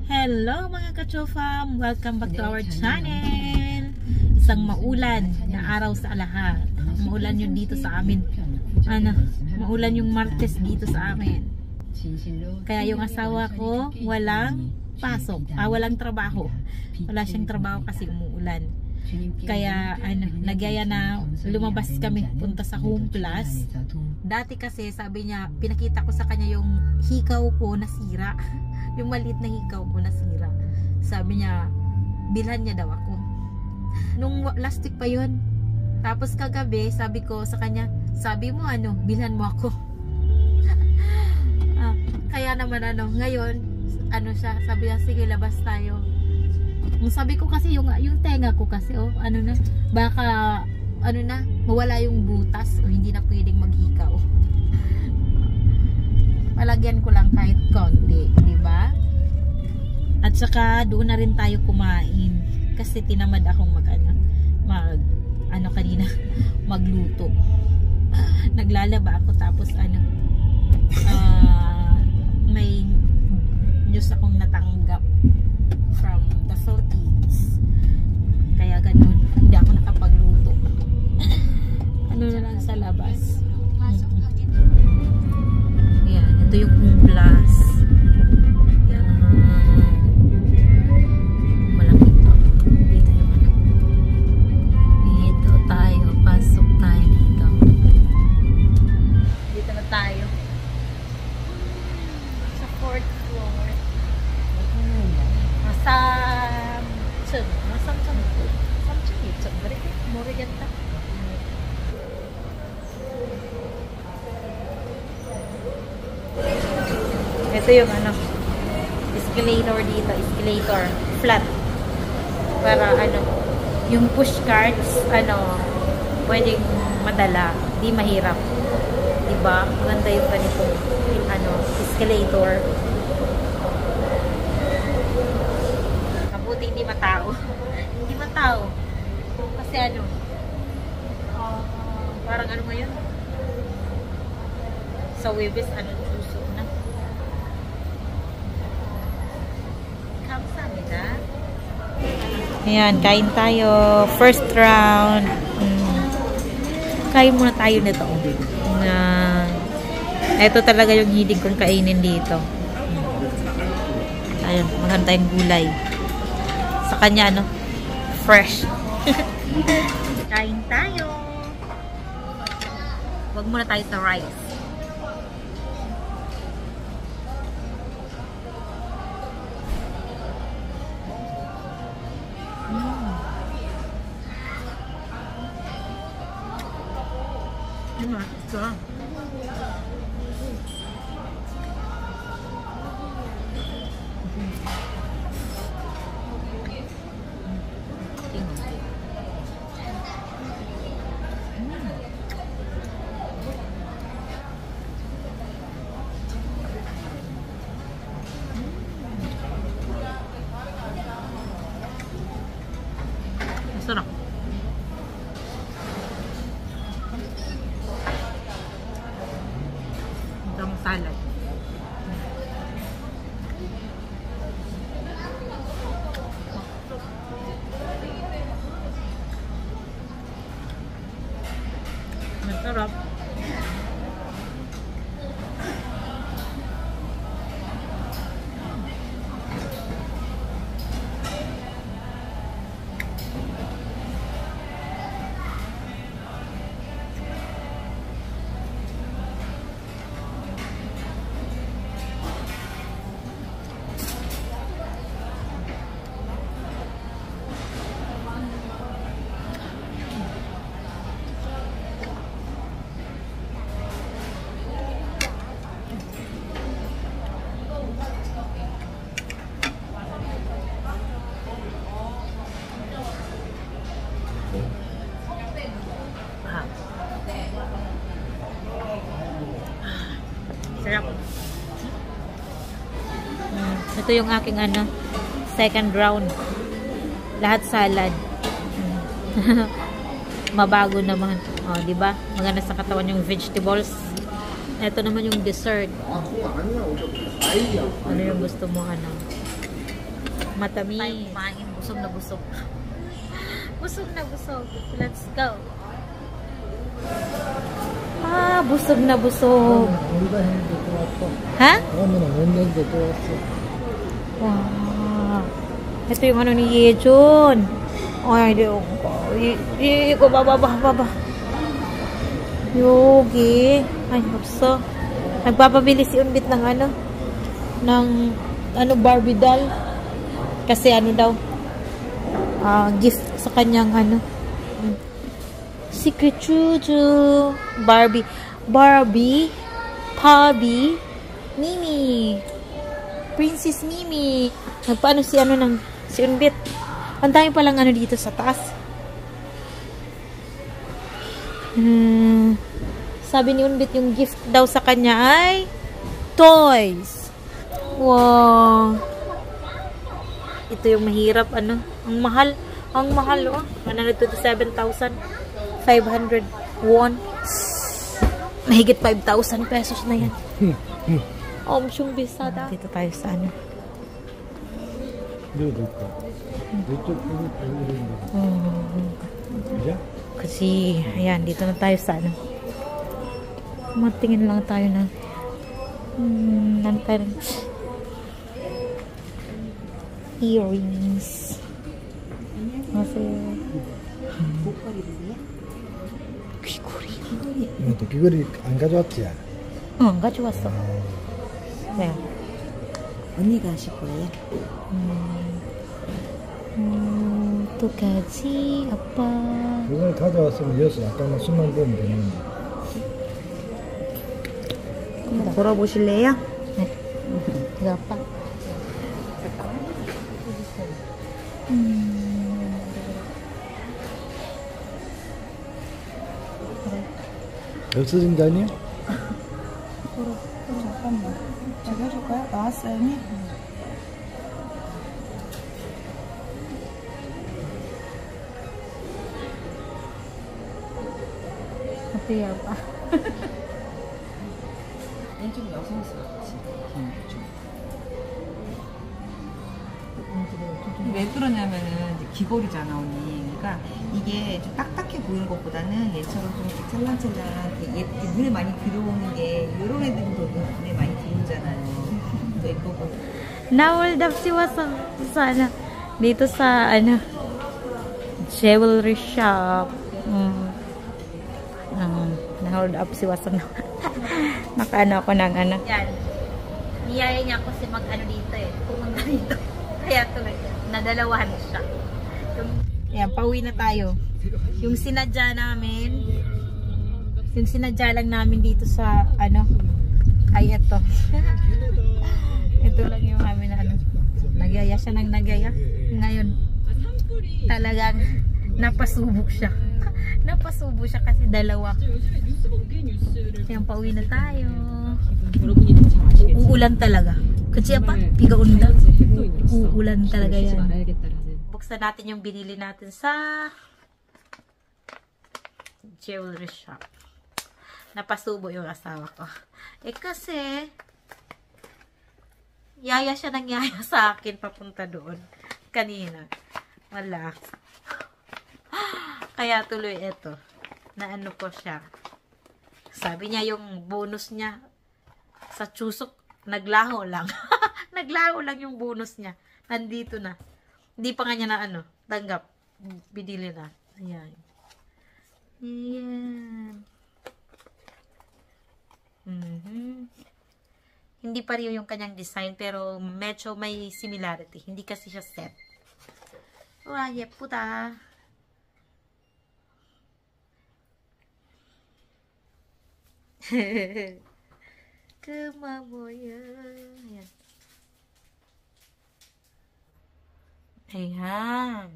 Hello mga ka-chofam! Welcome back to our channel! Isang maulan na araw sa lahat. Maulan yun dito sa amin. Maulan yung Martes dito sa amin. Kaya yung asawa ko walang pasok, walang trabaho. Wala siyang trabaho kasi umuulan. Kaya nagyaya na lumabas kami punta sa Home Plus. Dati kasi sabi niya, pinakita ko sa kanya yung hikaw ko nasira. Yung maliit na hikaw ko nasira. Sabi niya, bilhan niya daw ako. Nung last week pa yun. Tapos kagabi, sabi ko sa kanya, sabi mo bilhan mo ako. Kaya naman ngayon, sabi niya, sige labas tayo. Sabi ko kasi yung tenga ko kasi, baka, mawala yung butas o hindi na pwedeng maghikaw. Malagyan ko lang kahit konti, di ba? At saka doon na rin tayo kumain kasi tinamad akong kanina magluto. Naglalaba ako tapos may news akong natanggap from the Philippines. Kaya ganun, hindi ako nakapagluto. Na lang sa labas. Yan, ito yung Home Plus. Yan. Malaki to. Dito yung Dito tayo. Pasok tayo dito. Dito na tayo. Sa 4th floor. Ito yung escalator dito, escalator flat para yung push carts pwedeng madala, di mahirap, diba? Maganda yung ganitong escalator. Mabuti hindi matao. Hindi matao kasi parang ngayon sa Webes suso na. Kamsahamnida. Ayan, kain tayo. First round. Kain muna tayo nito. Ito talaga yung hilig kong kainin dito. Ayan, maganda yung gulay. Sa kanya, fresh. Kain tayo. Wag muna tayo sa rice. Ito. Masarap. Itong salad. Masarap. Sarap. Ito yung aking second round. Lahat salad. Mabago naman. Oh, 'di ba? Maganda sa katawan yung vegetables. Ito naman yung dessert. Ano yung gusto mo Matamis. Tayo kumain. Busog na busog. Busog na busog. Let's go. Busog na busog. Ha? Wow. Ito yung ano ni Yejun. Ay, di ko. Baba. Yogi. Ay, gusto. Nagpapabili si Unbit ng Barbie doll. Kasi daw, gift sa kanyang Secret Juju. Barbie, Mimi. Princess Mimi. Nagpaano si Unbit. Ang dami palang dito sa taas. Sabi ni Unbit yung gift daw sa kanya ay toys. Wow. Ito yung mahirap, Ang mahal. Ang mahal, 127,500 won. Mahigit 5,000 pesos na yan. Siyong bisada. Dito tayo sa Kasi, ayan, dito na tayo sa Matingin lang tayo na earrings. 귀걸이 안 가져왔지? 안 가져왔어. 네. 언니가 하실 거예요? 어떡하지, 아빠? 이걸 가져왔으면 이어서 약간만 숨만 보면 되는데. 걸어보실래요? 네. 이거 아빠. 없어진 거 아니야? 잠깐만. 제가 해줄까요? 나왔어요, 언니? 어때요, 아빠? 왼쪽 여성스럽지. 왜 그러냐면은 이제 귀걸이잖아, 언니. 그러니까 이게 좀 딱딱해 보이는 것보다는 얘처럼 좀 찰랑찰랑 이렇게 눈에 많이 들어오는 게 이런 애들은 더 눈에 많이 들어오잖아요. 더 예쁘고. Na-hold up si Wasong dito sa jewelry shop. Na-hold up si Wasong. Nakaano ako ng Yan. Niyaya niya ako si dito pumunta dito. Kaya tuloy, nadalawahan siya. Ayan, pauwi na tayo. Yung sinadya lang namin dito sa ay ito. Ito lang yung amin na nagyaya siya ng nagyaya. Ngayon, talagang napasubok siya. Napasubo siya kasi dalawa. Ayan, pauwi na tayo. Uulan talaga. Kasi apa? Pigaunda. Uulan talaga yan. Buksan natin yung binili natin sa jewelry shop. Napasubo yung asawa ko. Kasi yaya siya ng yaya sa akin papunta doon. Kanina. Wala. Kaya tuloy ito. Naano ko siya. Sabi niya yung bonus niya sa chusok, naglaho lang. Naglaho lang yung bonus niya. Nandito na. Hindi pa nga niya na tanggap. Binili na. Ayan. Ayan. Hindi pareho yung kanyang design pero medyo may similarity. Hindi kasi siya set. Wah, yeputa. Kemamoya. Ayan. Ayan.